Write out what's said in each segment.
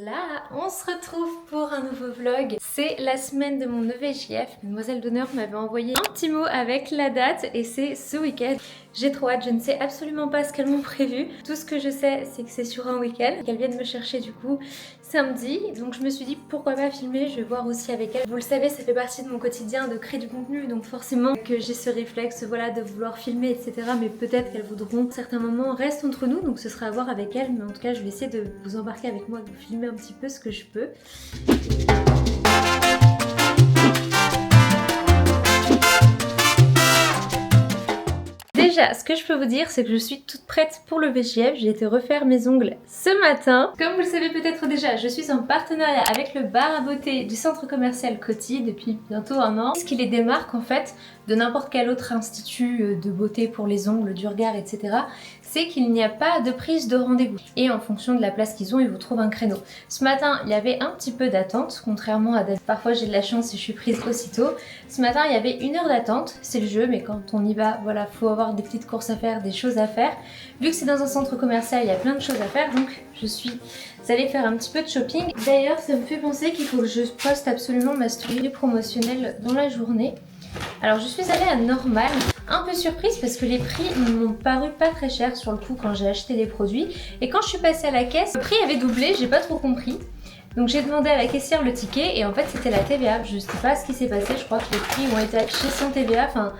Là, on se retrouve pour un nouveau vlog. C'est la semaine de mon EVJF. Mademoiselle d'honneur m'avait envoyé un petit mot avec la date et c'est ce week-end. J'ai trop hâte, je ne sais absolument pas ce qu'elles m'ont prévu. Tout ce que je sais, c'est que c'est sur un week-end. Qu'elles viennent me chercher du coup samedi. Donc je me suis dit pourquoi pas filmer, je vais voir aussi avec elles. Vous le savez, ça fait partie de mon quotidien de créer du contenu. Donc forcément que j'ai ce réflexe voilà, de vouloir filmer, etc. Mais peut-être qu'elles voudront certains moments restent entre nous. Donc ce sera à voir avec elles. Mais en tout cas, je vais essayer de vous embarquer avec moi, de vous filmer un petit peu ce que je peux. Déjà, ce que je peux vous dire, c'est que je suis toute prête pour le VJF. J'ai été refaire mes ongles ce matin. Comme vous le savez peut-être déjà, je suis en partenariat avec le bar à beauté du centre commercial Coty depuis bientôt un an. Ce qui les démarque en fait de n'importe quel autre institut de beauté pour les ongles, du regard, etc. c'est qu'il n'y a pas de prise de rendez-vous. Et en fonction de la place qu'ils ont, ils vous trouvent un créneau. Ce matin, il y avait un petit peu d'attente, contrairement à parfois j'ai de la chance et je suis prise aussitôt. Ce matin, il y avait 1 heure d'attente, c'est le jeu, mais quand on y va, voilà, faut avoir des petites courses à faire, des choses à faire. Vu que c'est dans un centre commercial, il y a plein de choses à faire, donc je suis allée faire un petit peu de shopping. D'ailleurs, ça me fait penser qu'il faut que je poste absolument ma story promotionnelle dans la journée. Alors je suis allée à Normal, un peu surprise parce que les prix m'ont paru pas très chers sur le coup quand j'ai acheté les produits. Et quand je suis passée à la caisse, le prix avait doublé, j'ai pas trop compris. Donc j'ai demandé à la caissière le ticket et en fait c'était la TVA. Je sais pas ce qui s'est passé, je crois que les prix ont été affichés sans TVA. Enfin,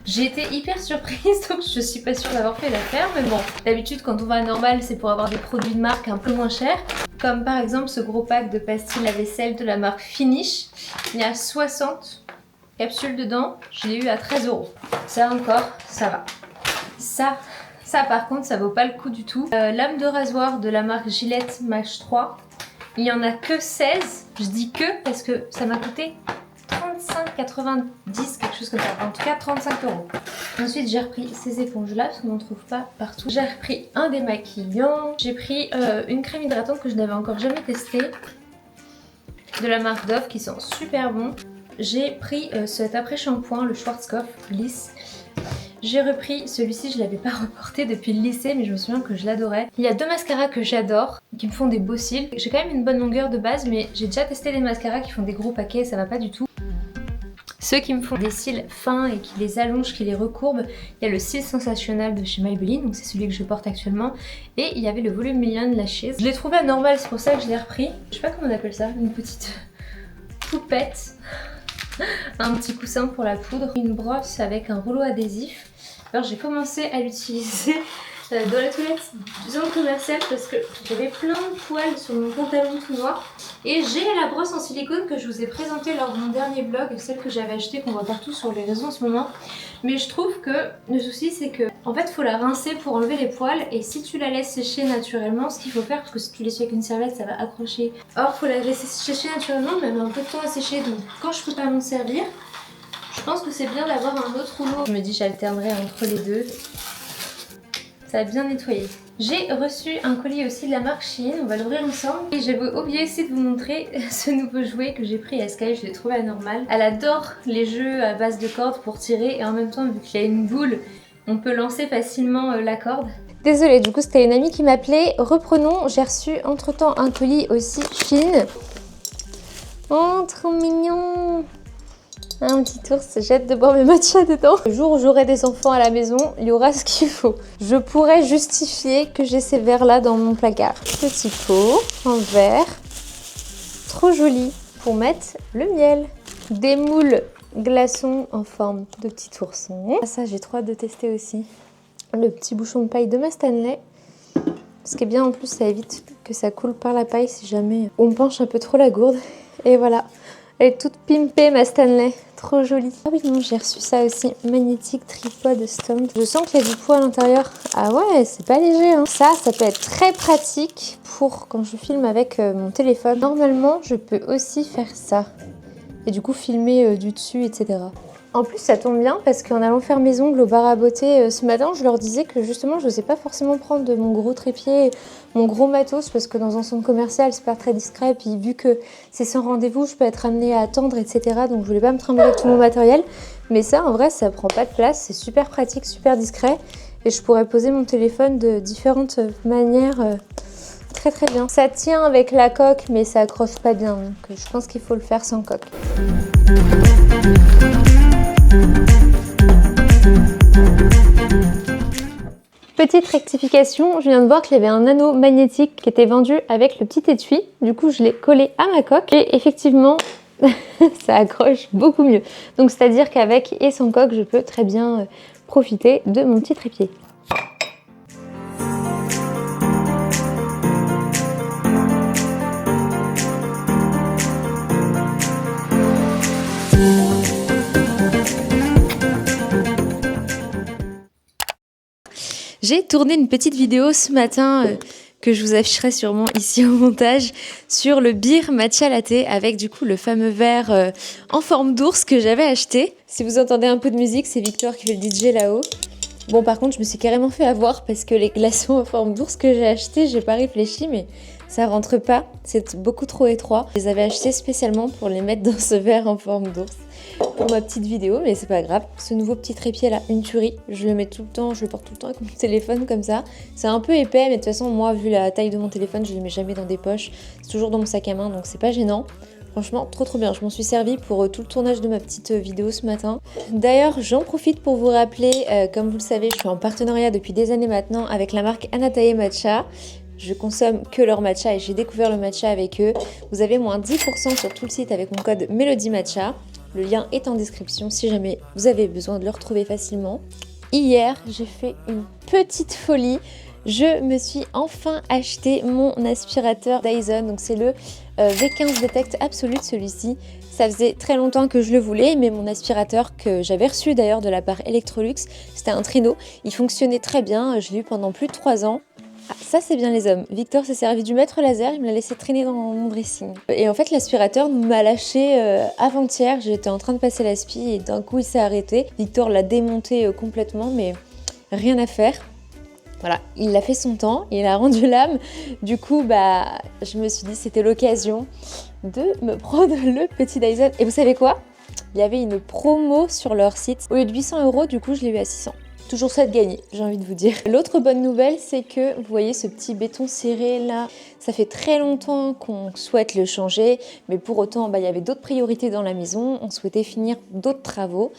j'ai été hyper surprise donc je suis pas sûre d'avoir fait l'affaire. Mais bon, d'habitude quand on va à Normal c'est pour avoir des produits de marque un peu moins chers. Comme par exemple ce gros pack de pastilles à vaisselle de la marque Finish. Il y a 60 capsules dedans, je l'ai eu à 13 €. Ça encore, ça va. Ça par contre, ça vaut pas le coup du tout. Lame de rasoir de la marque Gillette Mach 3. Il y en a que 16. Je dis que parce que ça m'a coûté 35,90, quelque chose comme ça. En tout cas, 35 €. Ensuite, j'ai repris ces éponges-là, parce qu'on n'en trouve pas partout. J'ai repris un démaquillant. J'ai pris une crème hydratante que je n'avais encore jamais testée. De la marque Dove, qui sent super bon. J'ai pris cet après-shampoing, le Schwarzkopf lisse. J'ai repris celui-ci, je l'avais pas reporté depuis le lycée, mais je me souviens que je l'adorais. Il y a 2 mascaras que j'adore, qui me font des beaux cils. J'ai quand même une bonne longueur de base, mais j'ai déjà testé des mascaras qui font des gros paquets, ça va pas du tout. Ceux qui me font des cils fins et qui les allongent, qui les recourbent, il y a le cil sensationnel de chez Maybelline, donc c'est celui que je porte actuellement. Et il y avait le volume Million Lashes. Je l'ai trouvé à Normal, c'est pour ça que je l'ai repris. Je sais pas comment on appelle ça, une petite poupette. Un petit coussin pour la poudre, une brosse avec un rouleau adhésif. Alors j'ai commencé à l'utiliser dans la toilette du centre commercial parce que j'avais plein de poils sur mon pantalon tout noir. Et j'ai la brosse en silicone que je vous ai présentée lors de mon dernier vlog, celle que j'avais achetée, qu'on voit partout sur les réseaux en ce moment. Mais je trouve que le souci c'est que en fait il faut la rincer pour enlever les poils, et si tu la laisses sécher naturellement, ce qu'il faut faire, parce que si tu l'essuies avec une serviette ça va accrocher. Or faut la laisser sécher naturellement, mais elle met un peu de temps à sécher, donc quand je peux pas m'en servir, je pense que c'est bien d'avoir un autre rouleau. Je me dis j'alternerai entre les deux. Ça va bien nettoyer. J'ai reçu un colis aussi de la marque Shein, on va l'ouvrir ensemble. Et j'avais oublié aussi de vous montrer ce nouveau jouet que j'ai pris à Sky, je l'ai trouvé à Normal. Elle adore les jeux à base de cordes pour tirer, et en même temps vu qu'il y a une boule, on peut lancer facilement la corde. Désolée, du coup c'était une amie qui m'appelait. Reprenons, j'ai reçu entre temps un colis aussi Shein. Oh trop mignon! Un petit ours se jette de boire mes matchas dedans. Le jour où j'aurai des enfants à la maison, il y aura ce qu'il faut. Je pourrais justifier que j'ai ces verres là dans mon placard. Petit pot en verre. Trop joli pour mettre le miel. Des moules glaçons en forme de petit ourson. Ça j'ai trop hâte de tester aussi. Le petit bouchon de paille de ma Stanley. Ce qui est bien en plus, ça évite que ça coule par la paille si jamais on penche un peu trop la gourde. Et voilà. Elle est toute pimpée ma Stanley, trop jolie. Ah oui non, j'ai reçu ça aussi, magnétique tripod Stomp. Je sens qu'il y a du poids à l'intérieur. Ah ouais, c'est pas léger hein. Ça peut être très pratique pour quand je filme avec mon téléphone. Normalement, je peux aussi faire ça. Et du coup filmer du dessus, etc. En plus ça tombe bien parce qu'en allant faire mes ongles au bar à beauté ce matin, je leur disais que justement je n'osais pas forcément prendre de mon gros trépied, mon gros matos, parce que dans un centre commercial c'est pas très discret, puis vu que c'est sans rendez-vous, je peux être amenée à attendre, etc. Donc je voulais pas me trimballer avec tout mon matériel. Mais ça en vrai ça prend pas de place, c'est super pratique, super discret. Et je pourrais poser mon téléphone de différentes manières très très bien. Ça tient avec la coque mais ça accroche pas bien, donc je pense qu'il faut le faire sans coque. Petite rectification, je viens de voir qu'il y avait un anneau magnétique qui était vendu avec le petit étui. Du coup, je l'ai collé à ma coque et effectivement, ça accroche beaucoup mieux. Donc, c'est-à-dire qu'avec et sans coque, je peux très bien profiter de mon petit trépied. J'ai tourné une petite vidéo ce matin que je vous afficherai sûrement ici au montage sur le beer matcha latte avec du coup le fameux verre en forme d'ours que j'avais acheté. Si vous entendez un peu de musique, c'est Victor qui fait le DJ là-haut. Bon, par contre, je me suis carrément fait avoir parce que les glaçons en forme d'ours que j'ai acheté, j'ai pas réfléchi, mais ça rentre pas. C'est beaucoup trop étroit. Je les avais achetés spécialement pour les mettre dans ce verre en forme d'ours pour ma petite vidéo, mais c'est pas grave. Ce nouveau petit trépied là, une tuerie. Je le mets tout le temps, je le porte tout le temps avec mon téléphone comme ça. C'est un peu épais, mais de toute façon, moi, vu la taille de mon téléphone, je le mets jamais dans des poches. C'est toujours dans mon sac à main, donc c'est pas gênant. Franchement, trop bien. Je m'en suis servi pour tout le tournage de ma petite vidéo ce matin. D'ailleurs, j'en profite pour vous rappeler, comme vous le savez, je suis en partenariat depuis des années maintenant avec la marque Anatae Matcha. Je consomme que leur matcha et j'ai découvert le matcha avec eux. Vous avez moins 10% sur tout le site avec mon code MELODYMATCHA. Le lien est en description si jamais vous avez besoin de le retrouver facilement. Hier, j'ai fait une petite folie. Je me suis enfin acheté mon aspirateur Dyson. Donc c'est le V15 Detect Absolute, celui-ci. Ça faisait très longtemps que je le voulais, mais mon aspirateur que j'avais reçu d'ailleurs de la part Electrolux, c'était un traîneau. Il fonctionnait très bien, je l'ai eu pendant plus de 3 ans. Ah, ça c'est bien les hommes. Victor s'est servi du mètre laser, il me l'a laissé traîner dans mon dressing. Et en fait l'aspirateur m'a lâché avant-hier, j'étais en train de passer l'aspi et d'un coup il s'est arrêté. Victor l'a démonté complètement, mais rien à faire. Voilà, il a fait son temps, il a rendu l'âme. Du coup, je me suis dit c'était l'occasion de me prendre le petit Dyson. Et vous savez quoi? Il y avait une promo sur leur site. Au lieu de 800 €, du coup je l'ai eu à 600. Toujours ça de gagner, j'ai envie de vous dire. L'autre bonne nouvelle, c'est que vous voyez ce petit béton ciré là, ça fait très longtemps qu'on souhaite le changer, mais pour autant, il y avait d'autres priorités dans la maison, on souhaitait finir d'autres travaux.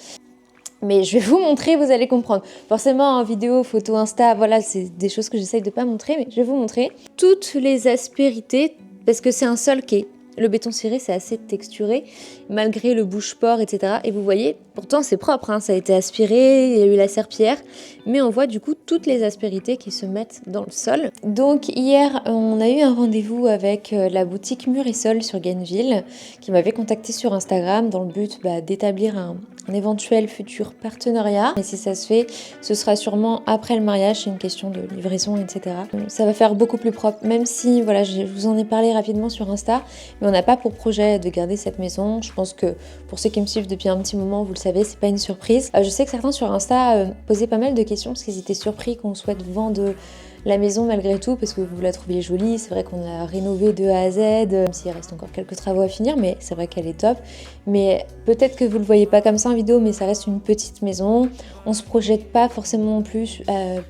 Mais je vais vous montrer, vous allez comprendre. Forcément, en vidéo, photo, Insta, voilà, c'est des choses que j'essaye de pas montrer, mais je vais vous montrer toutes les aspérités, parce que c'est un sol qui est... Le béton ciré, c'est assez texturé, malgré le bouche-port, etc. Et vous voyez, pourtant c'est propre, hein, ça a été aspiré, il y a eu la serpillière, mais on voit du coup toutes les aspérités qui se mettent dans le sol. Donc hier, on a eu un rendez-vous avec la boutique Mur et Sol sur Gainesville, qui m'avait contacté sur Instagram dans le but d'établir un éventuel futur partenariat. Et si ça se fait, ce sera sûrement après le mariage, c'est une question de livraison, etc. Ça va faire beaucoup plus propre, même si, voilà, je vous en ai parlé rapidement sur Insta, mais on n'a pas pour projet de garder cette maison. Je pense que pour ceux qui me suivent depuis un petit moment, vous le savez, c'est pas une surprise. Je sais que certains sur Insta posaient pas mal de questions parce qu'ils étaient surpris qu'on souhaite vendre la maison malgré tout parce que vous la trouviez jolie. C'est vrai qu'on l'a rénovée de A à Z, même s'il reste encore quelques travaux à finir, mais c'est vrai qu'elle est top. Mais peut-être que vous le voyez pas comme ça en vidéo, mais ça reste une petite maison. On se projette pas forcément non plus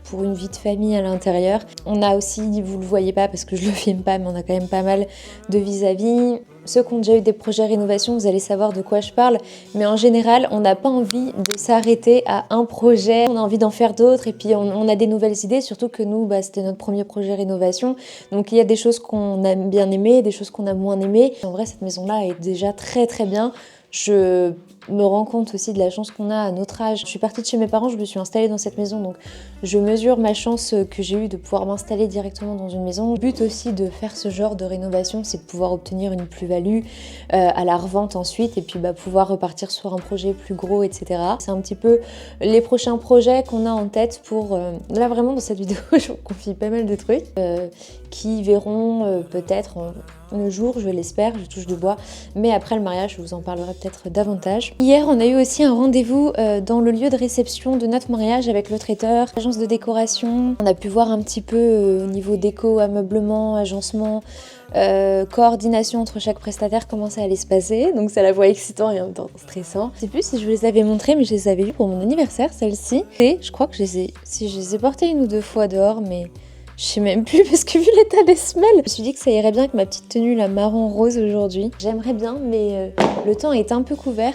pour une vie de famille à l'intérieur. On a aussi, vous le voyez pas parce que je le filme pas, mais on a quand même pas mal de vis-à-vis. Ceux qui ont déjà eu des projets rénovation, vous allez savoir de quoi je parle. Mais en général, on n'a pas envie de s'arrêter à un projet. On a envie d'en faire d'autres et puis on a des nouvelles idées. Surtout que nous, c'était notre premier projet rénovation. Donc il y a des choses qu'on a bien aimées, des choses qu'on a moins aimées. En vrai, cette maison-là est déjà très très bien. Je me rends compte aussi de la chance qu'on a à notre âge. Je suis partie de chez mes parents, je me suis installée dans cette maison, donc je mesure ma chance que j'ai eue de pouvoir m'installer directement dans une maison. Le but aussi de faire ce genre de rénovation, c'est de pouvoir obtenir une plus-value à la revente ensuite et puis pouvoir repartir sur un projet plus gros, etc. C'est un petit peu les prochains projets qu'on a en tête pour... Là vraiment dans cette vidéo, je vous confie pas mal de trucs qui verront peut-être le jour, je l'espère, je touche du bois, mais après le mariage, je vous en parlerai peut-être davantage. Hier, on a eu aussi un rendez-vous dans le lieu de réception de notre mariage avec le traiteur, l'agence de décoration. On a pu voir un petit peu au niveau déco, ameublement, agencement, coordination entre chaque prestataire, comment ça allait se passer. Donc c'est à la fois excitant et en même temps stressant. Je sais plus si je vous les avais montrées, mais je les avais eues pour mon anniversaire, celles-ci. Et je crois que je les ai portées 1 ou 2 fois dehors, mais... Je sais même plus parce que vu l'état des semelles, je me suis dit que ça irait bien avec ma petite tenue la marron rose aujourd'hui. J'aimerais bien, mais le temps est un peu couvert,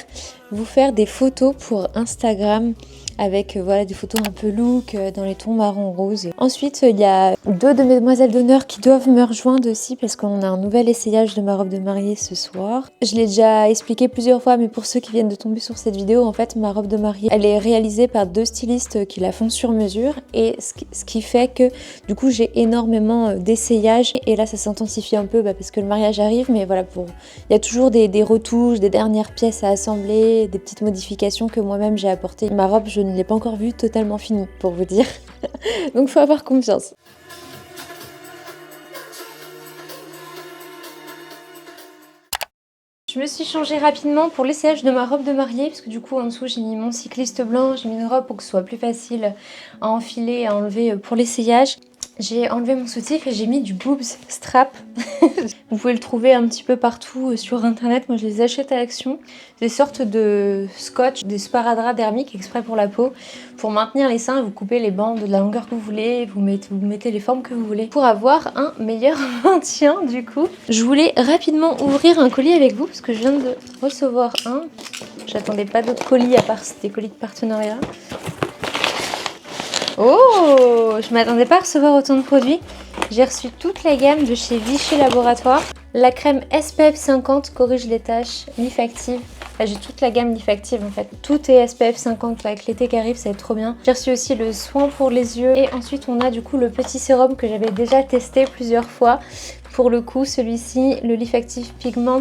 vous faire des photos pour Instagram avec voilà des photos un peu look dans les tons marron rose. Ensuite, il y a 2 de mes demoiselles d'honneur qui doivent me rejoindre aussi parce qu'on a un nouvel essayage de ma robe de mariée ce soir. Je l'ai déjà expliqué plusieurs fois, mais pour ceux qui viennent de tomber sur cette vidéo, en fait, ma robe de mariée, elle est réalisée par 2 stylistes qui la font sur mesure et ce qui fait que du coup j'ai énormément d'essayages et là ça s'intensifie un peu parce que le mariage arrive, mais voilà, il y a toujours des retouches, des dernières pièces à assembler, des petites modifications que moi-même j'ai apportées. Ma robe, je ne l'ai pas encore vue totalement finie pour vous dire, donc faut avoir confiance. Je me suis changée rapidement pour l'essayage de ma robe de mariée parce que du coup en dessous j'ai mis mon cycliste blanc, j'ai mis une robe pour que ce soit plus facile à enfiler et à enlever pour l'essayage. J'ai enlevé mon soutif et j'ai mis du boobs strap. Vous pouvez le trouver un petit peu partout sur internet. Moi je les achète à Action. Des sortes de scotch, des sparadraps dermiques exprès pour la peau. Pour maintenir les seins, vous coupez les bandes de la longueur que vous voulez, vous mettez les formes que vous voulez pour avoir un meilleur maintien du coup. Je voulais rapidement ouvrir un colis avec vous parce que je viens de recevoir un. J'attendais pas d'autres colis à part des colis de partenariat. Oh, je m'attendais pas à recevoir autant de produits. J'ai reçu toute la gamme de chez Vichy Laboratoire. La crème SPF 50 corrige les taches, Lif Active. J'ai toute la gamme Lif Active en fait. Tout est SPF 50 là, avec l'été qui arrive, ça va être trop bien. J'ai reçu aussi le soin pour les yeux. Et ensuite on a du coup le petit sérum que j'avais déjà testé plusieurs fois. Pour le coup celui-ci, le Lif Active Pigment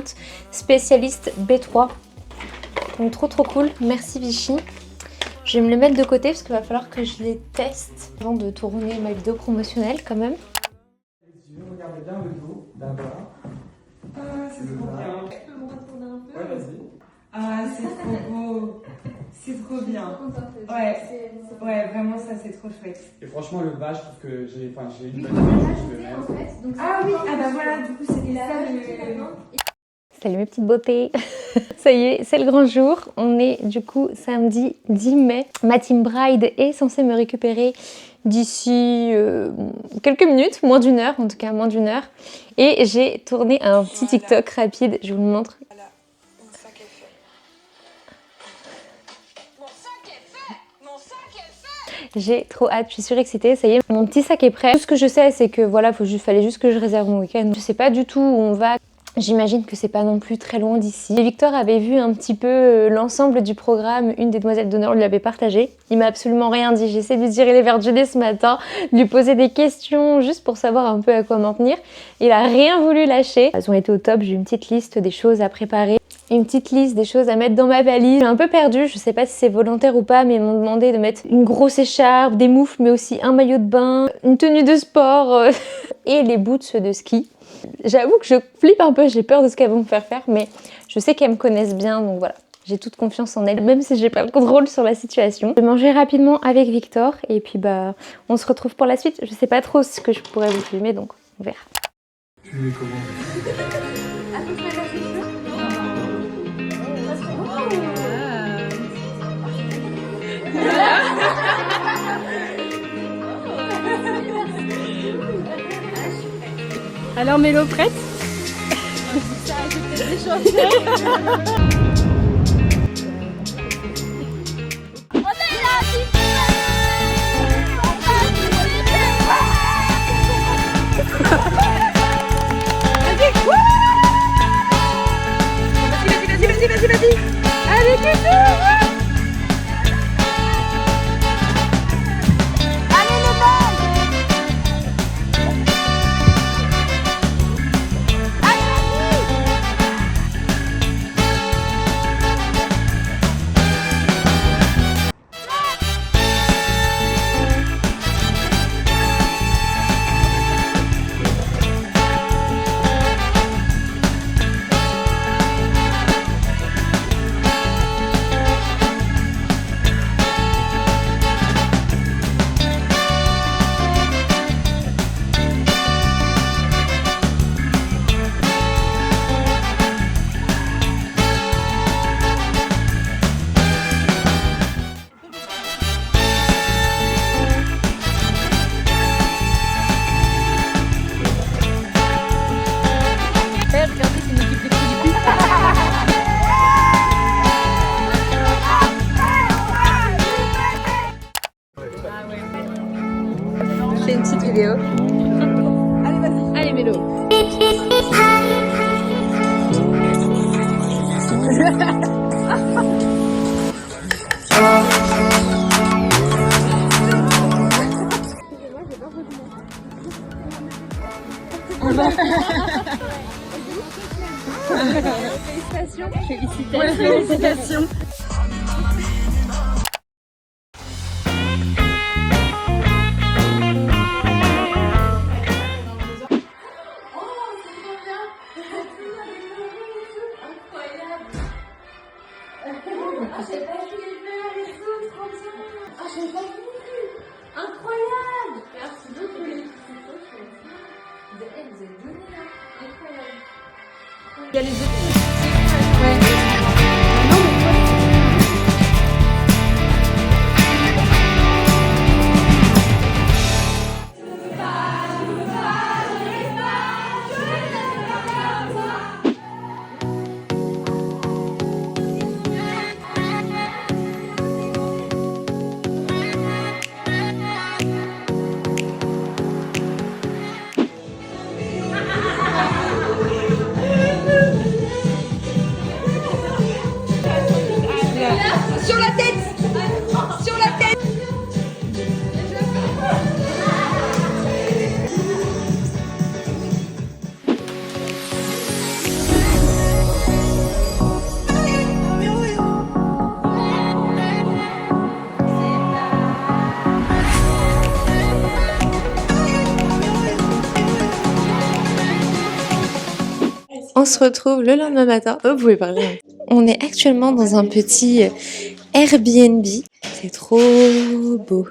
Spécialiste B3. Donc trop cool, merci Vichy. Je vais me le mettre de côté parce qu'il va falloir que je les teste avant de tourner ma vidéo promotionnelle quand même. Regardez bien le dos d'abord. Ah, c'est trop bien. Tu peux me retourner un peu? Ouais, vas-y. Ah, c'est trop beau. C'est trop bien. Ouais, vraiment, ça c'est trop chouette. Et franchement, le bas, je trouve que j'ai eu une bonne idée. En fait, donc ah oui, ah bah voilà, du coup, c'était là Salut mes petites beautés. Ça y est, c'est le grand jour. On est du coup samedi 10 mai. Ma team bride est censée me récupérer d'ici quelques minutes, moins d'une heure, en tout cas moins d'une heure. Et j'ai tourné un petit TikTok rapide, je vous le montre. Voilà, mon sac est fait. Mon sac est fait. Mon sac est fait. J'ai trop hâte, je suis surexcitée, ça y est, mon petit sac est prêt. Tout ce que je sais, c'est que voilà, fallait juste que je réserve mon week-end. Je sais pas du tout où on va. J'imagine que c'est pas non plus très loin d'ici. Victor avait vu un petit peu l'ensemble du programme, une des demoiselles d'honneur lui avait partagé. Il m'a absolument rien dit, j'ai essayé de lui tirer les verres du nez ce matin, de lui poser des questions juste pour savoir un peu à quoi m'en tenir. Il a rien voulu lâcher. Elles ont été au top, j'ai une petite liste des choses à préparer. Une petite liste des choses à mettre dans ma valise. Je suis un peu perdue, je sais pas si c'est volontaire ou pas, mais ils m'ont demandé de mettre une grosse écharpe, des moufles, mais aussi un maillot de bain, une tenue de sport et les boots de ski. J'avoue que je flippe un peu, j'ai peur de ce qu'elles vont me faire faire, mais je sais qu'elles me connaissent bien, donc voilà. J'ai toute confiance en elles, même si j'ai pas le contrôle sur la situation. Je vais manger rapidement avec Victor, et puis bah, on se retrouve pour la suite. Je sais pas trop ce que je pourrais vous filmer, donc on verra. Tu mets comment? Alors Mélo, prête? Vas-y. Allez, Kéké. Félicitations. Félicitations. Ouais, félicitations. Incroyable! Merci beaucoup les photos. Vous avez donné là. Incroyable. Il y a les autres. Sur la tête. Sur la tête. On se retrouve le lendemain matin. Oh, vous pouvez parler. On est actuellement dans un petit Airbnb. C'est trop beau.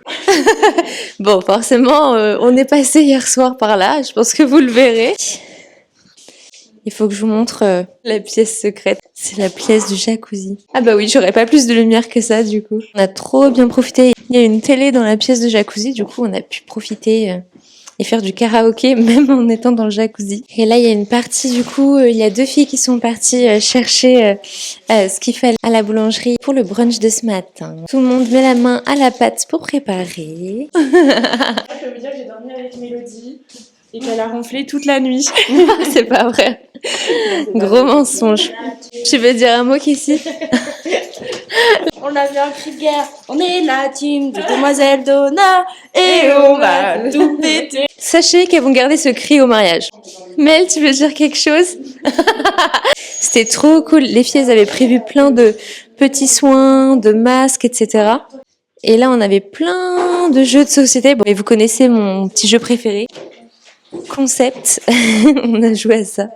Bon, forcément, on est passé hier soir par là. Je pense que vous le verrez. Il faut que je vous montre la pièce secrète. C'est la pièce du jacuzzi. Ah bah oui, j'aurais pas plus de lumière que ça du coup. On a trop bien profité. Il y a une télé dans la pièce de jacuzzi. Du coup, on a pu profiter et faire du karaoké même en étant dans le jacuzzi. Et là, il y a une partie du coup, il y a deux filles qui sont parties chercher ce qu'il fallait à la boulangerie pour le brunch de ce matin. Tout le monde met la main à la pâte pour préparer. Je peux vous dire que j'ai dormi avec Mélodie et qu'elle a ronflé toute la nuit. C'est pas vrai. Gros mensonge. Tu veux dire un mot qu'ici? On a vu un cri de guerre. On est la team de Demoiselle Donna et on va tout péter. Sachez qu'elles vont garder ce cri au mariage. Mel, tu veux dire quelque chose? C'était trop cool. Les filles, elles avaient prévu plein de petits soins, de masques, etc. Et là, on avait plein de jeux de société. Bon, et vous connaissez mon petit jeu préféré. Concept. On a joué à ça.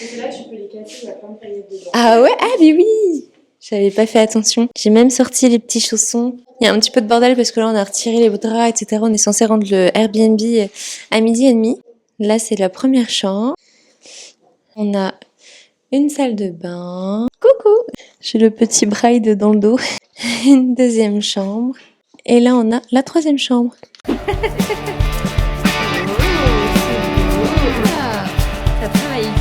Et là, tu peux les casser, il y a plein de paillettes dedans. Ah ouais? Ah mais oui! J'avais pas fait attention. J'ai même sorti les petits chaussons. Il y a un petit peu de bordel parce que là, on a retiré les draps, etc. On est censé rendre le Airbnb à 12h30. Là, c'est la première chambre. On a une salle de bain. Coucou! J'ai le petit braille dans le dos. Une deuxième chambre. Et là, on a la troisième chambre. Ça travaille ici.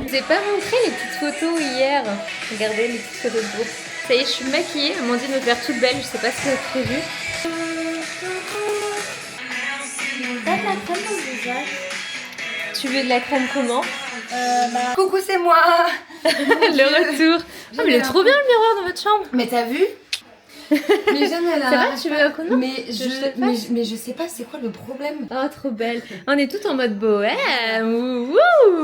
Je vous ai pas montré les petites photos hier. Regardez les petites photos de groupe. Ça y est, je suis maquillée. Elles m'ont dit de me faire toute belle. Je sais pas ce que vous avez prévu. T'as de la crème dans le visage. Tu veux de la crème comment? Coucou, c'est moi. Le retour. Ah, mais il est trop bien le miroir dans votre chambre. Mais t'as vu? Mais jamais là. Ça va, tu veux un coup de main? Mais je sais pas c'est quoi le problème. Oh, trop belle. On est toutes en mode bohème. Wouhou.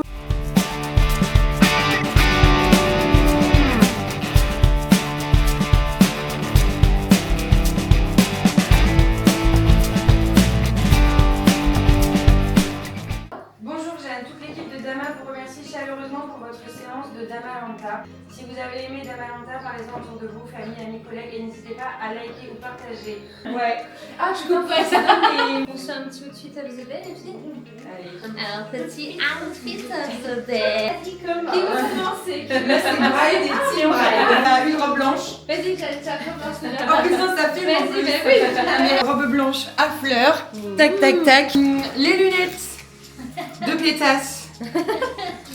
Bonjour Jeanne, toute l'équipe de Dama vous remercie chaleureusement pour votre séance de Damalanta. Si vous avez aimé Damalanta, parlez-en autour de vous, famille, amis, collègues et n'hésitez pas à liker ou partager. Ouais. Ah, je coupe pas ça, mais... On fait un petit outfit of the day, les filles. Allez. Alors, petit outfit of the day. Qui veut commencer? Là, c'est Bride et Team Bride. On a une robe blanche. Vas-y, tu as commencé. Oh putain, ça fait Vas-y, bah oui. Robe blanche à fleurs. Tac, tac, tac. Les lunettes de pétasse.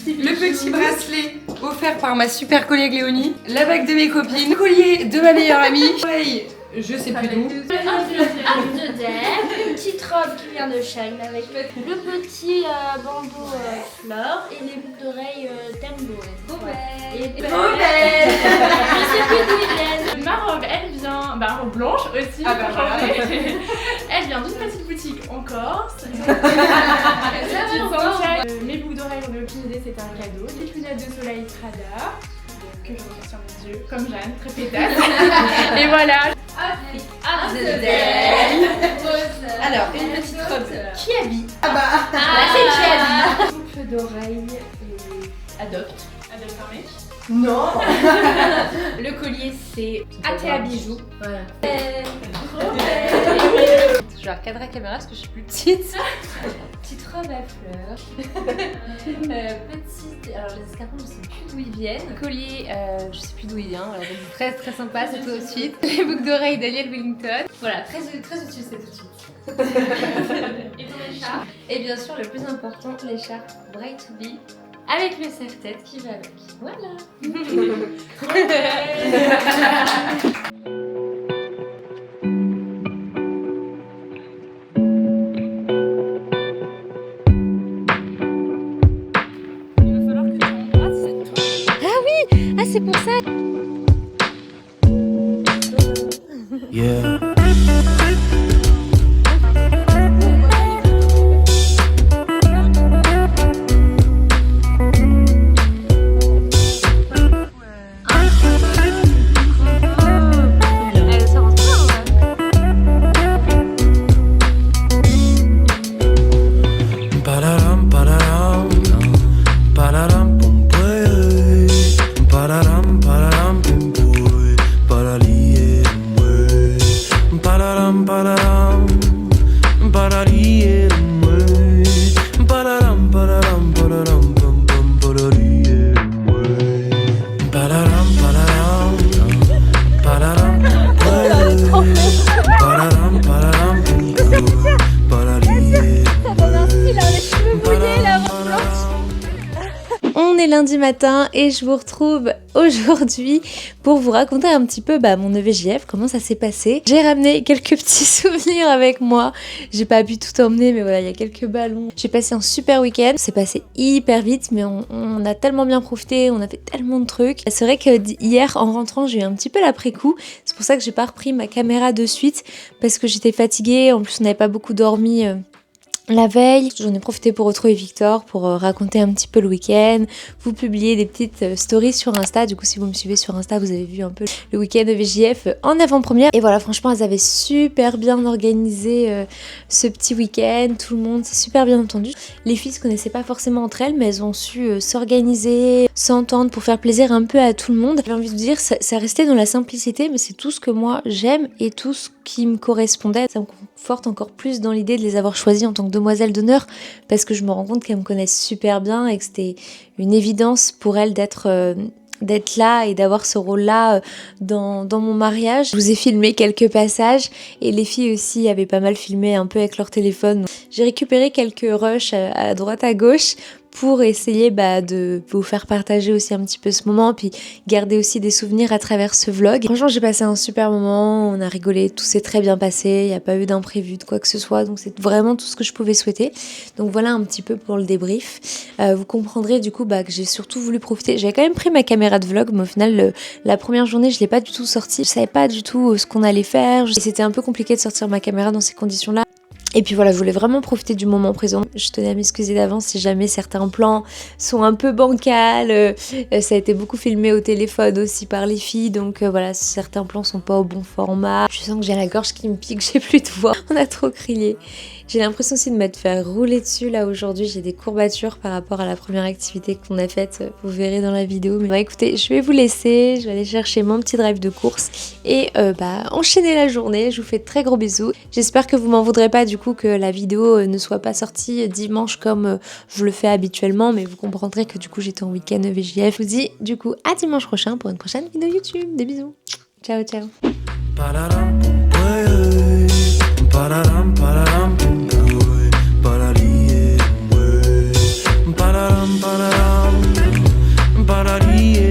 Le petit bracelet offert par ma super collègue Léonie. La bague de mes copines. Le collier de ma meilleure amie. Oreille Je sais plus d'où. Une petite robe qui vient de Shine avec le petit bandeau fleur et les boucles d'oreilles Tembo. Et je sais plus d'où ils viennent. Ma robe, elle vient, robe blanche aussi, Ah bah pour voilà. changer. Elle vient d'une petite boutique en Corse. Mes boucles d'oreilles, on n'a aucune idée, c'était un cadeau. Des lunettes de soleil Prada, que je reçois sur mes yeux, comme Jeanne, très pétasse. Et voilà. Alors, une petite robe qui habille. Boucle d'oreille et adopte. Adèle Farmé. Non. Le collier c'est Athéa bijoux. Voilà. Je vais recadrer la caméra parce que je suis plus petite. Petite robe à fleurs. Petite. Alors les escarpins, je sais plus d'où ils viennent. Collier, je sais plus d'où il vient. Alors, très très sympa, c'est tout de suite. Les boucles d'oreilles Daniel Wellington. Voilà, très utile, c'est tout de suite. Et ton écharpe. Et bien sûr, le plus important, l'écharpe Bright to Be. Avec le serre-tête qui va avec. Voilà. Ah, c'est pour ça. Yeah. Pararam, pararam, pararam, pum, pum, pararam, pararam, pum, pum, paralie, pararam, pararam, paralie, pararam, pararam, pararam, pum, pum, paralie, pararam, pararam, pararam, pum, pararam, pararam, pum, pum, paralie. On est lundi matin et je vous retrouve aujourd'hui pour vous raconter un petit peu mon EVJF, comment ça s'est passé. J'ai ramené quelques petits souvenirs avec moi. J'ai pas pu tout emmener, mais voilà, il y a quelques ballons. J'ai passé un super week-end. C'est passé hyper vite, mais on a tellement bien profité, on a fait tellement de trucs. C'est vrai que hier, en rentrant, j'ai eu un petit peu l'après-coup. C'est pour ça que j'ai pas repris ma caméra de suite, parce que j'étais fatiguée. En plus, on n'avait pas beaucoup dormi la veille. J'en ai profité pour retrouver Victor, pour raconter un petit peu le week-end, vous publier des petites stories sur Insta. Du coup, si vous me suivez sur Insta, vous avez vu un peu le week-end de VJF en avant-première. Et voilà, franchement, elles avaient super bien organisé ce petit week-end. Tout le monde s'est super bien entendu. Les filles se connaissaient pas forcément entre elles, mais elles ont su s'organiser, s'entendre pour faire plaisir un peu à tout le monde. J'ai envie de dire, ça restait dans la simplicité, mais c'est tout ce que moi j'aime et tout ce qui me correspondait. Ça me conforte encore plus dans l'idée de les avoir choisies en tant que demoiselles d'honneur, parce que je me rends compte qu'elles me connaissent super bien et que c'était une évidence pour elles d'être là et d'avoir ce rôle-là dans mon mariage. Je vous ai filmé quelques passages et les filles aussi avaient pas mal filmé un peu avec leur téléphone. J'ai récupéré quelques rushs à droite à gauche pour essayer de vous faire partager aussi un petit peu ce moment, puis garder aussi des souvenirs à travers ce vlog. Franchement, j'ai passé un super moment, on a rigolé, tout s'est très bien passé, il n'y a pas eu d'imprévu de quoi que ce soit, donc c'est vraiment tout ce que je pouvais souhaiter. Donc voilà un petit peu pour le débrief. Vous comprendrez du coup que j'ai surtout voulu profiter. J'avais quand même pris ma caméra de vlog, mais au final, la première journée, je l'ai pas du tout sortie. Je savais pas du tout ce qu'on allait faire, et c'était un peu compliqué de sortir ma caméra dans ces conditions-là. Et puis voilà, je voulais vraiment profiter du moment présent. Je tenais à m'excuser d'avance si jamais certains plans sont un peu bancals. Ça a été beaucoup filmé au téléphone aussi par les filles, donc voilà, certains plans sont pas au bon format. Je sens que j'ai la gorge qui me pique, j'ai plus de voix. On a trop crié. J'ai l'impression aussi de m'être fait rouler dessus là aujourd'hui. J'ai des courbatures par rapport à la première activité qu'on a faite. Vous verrez dans la vidéo. Mais écoutez, je vais vous laisser. Je vais aller chercher mon petit drive de course et enchaîner la journée. Je vous fais de très gros bisous. J'espère que vous m'en voudrez pas du coup que la vidéo ne soit pas sortie dimanche comme je le fais habituellement. Mais vous comprendrez que du coup j'étais en week-end VJF. Je vous dis du coup à dimanche prochain pour une prochaine vidéo YouTube. Des bisous. Ciao, ciao. Pararam, pararam, pararam, pararam, pararam, pararam, pararam,